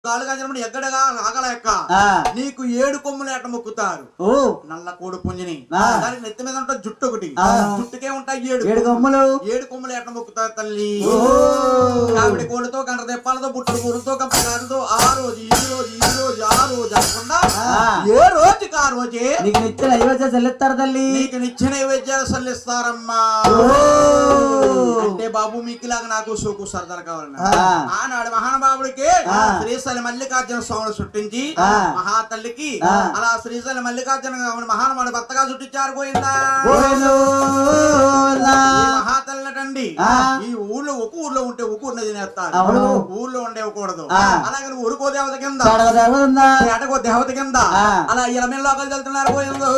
కాలుగాజనముడు ఎగ్గడగా ఆగలేక నీకు 7 కొమ్ములు ఎట్ట మొక్కుతారు. నల్ల కోడి పుంజిని దానికి నెత్తి మీద ఉంటా జుట్టు ఒకటి, జుట్టుకే ఉంటాయి 7 కొమ్ములు. 7 కొమ్ములు ఎట్ట మొక్కుతారు తల్లి. ఆవిడ కోళ్ళతో గంట దెప్పాలతో బుట్టలు కూరలతో కంపగాలతో ఆ రోజు ఈ రోజు ఈ రోజు ఆ రోజు అనకుండా ఏ రోజుకి ఆ రోజే నీకు నిత్య నైవేద్యం చెల్లిస్తారు తల్లి. నీకు నిత్య నైవేద్యాలు చెల్లిస్తారమ్మా. అంటే బాబు మీకులాగా నాకు సోకు సరదాలు కావాలన్నా. ఆనాడు మహానుభావుడికి శ్రీశైల మల్లికార్జున స్వామిని చుట్టించి మహాతల్లికి అలా శ్రీశైల మల్లికార్జున మహానుభావుడు భర్తగా చుట్టించారు. పోయిందా మహాతల్లిటండి. ఈ ఊళ్ళో ఒక ఊర్లో ఉంటే ఒక ఊరిని తినేస్తారు, ఊర్లో ఉండేవకూడదు. అలాగే ఊరుకో దేవత కింద ఏటకో దేవత కింద అలా ఇరవై లోకలు వెళ్తున్నారు. పోయిందో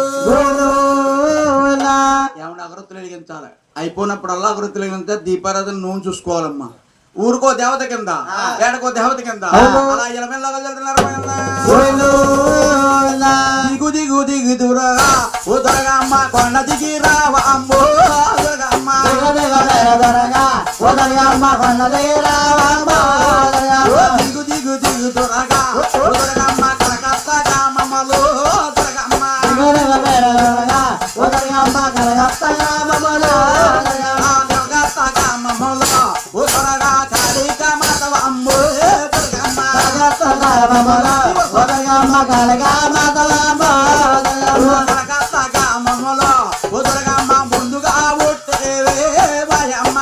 ఏమన్నా అగరత్తులు వెలిగించాలి. అయిపోయినప్పుడల్లా అగరత్తులు వెలిగించే దీపారాధన నూనె చూసుకోవాలమ్మా. ఊరుకో దేవత కింద ఏడకో దేవత కింద అలా ఇరవై లోకలు వెళ్తున్నారు. దిగు దిగు దిగు దురగా ఓ దొరగా అమ్మ కొండ దిగి రావ అమ్మో దొరగమ్మ దిగు దిగు దిగు దురగా ఓ దొరగమ్మ కలకత్తా గ్రామములో దొరగమ్మ కలకత్తా గ్రామములో ఓ దొరగా కాళిక మాధవ అమ్మో దొరగమ్మ కలకత్తా గ్రామములో ఓ దొరగమ్మ ముందుగా పుట్టేవే బాయమ్మ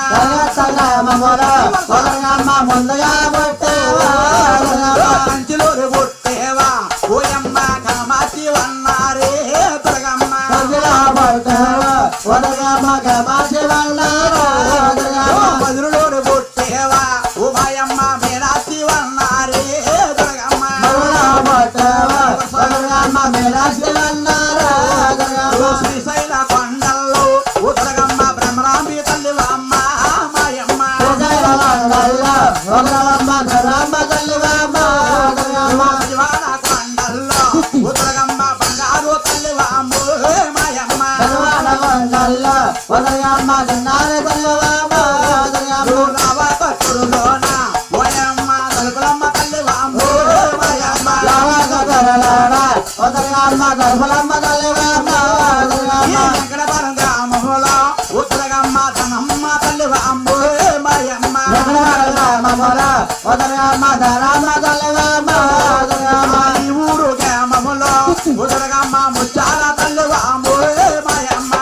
కంచిలోరు పుట్టేవా ఓయమ్మ కామాచి వన్నారే దొరగమ్మ మధురలోరు పుట్టేవా ఓ బాయమ్మ మేరాచి వన్నారే దొరగమ్మ శ్రీశైల కొండల్లో ఓ దొరగమ్మ బ్రహ్మరాంబి తల్లి అమ్మ మాయమ్మ శివాన కొండల్లో ఓ దొరగమ్మ బంగారు తల్లి అమ్మో మాయమ్మ రావకట్టులోన ఓయమ్మ తలుపులమ్మ తల్లి అమ్మో మాయమ్మ వెంకటపురం గ్రామంలో ఉత్తరగమ్మ ధనమ్మ తల్లి అమ్మో మాయమ్మ ఈ ఊరు గ్రామములో ఉత్తరగమ్మ ముచ్చాల తల్లి అమ్మో మాయమ్మ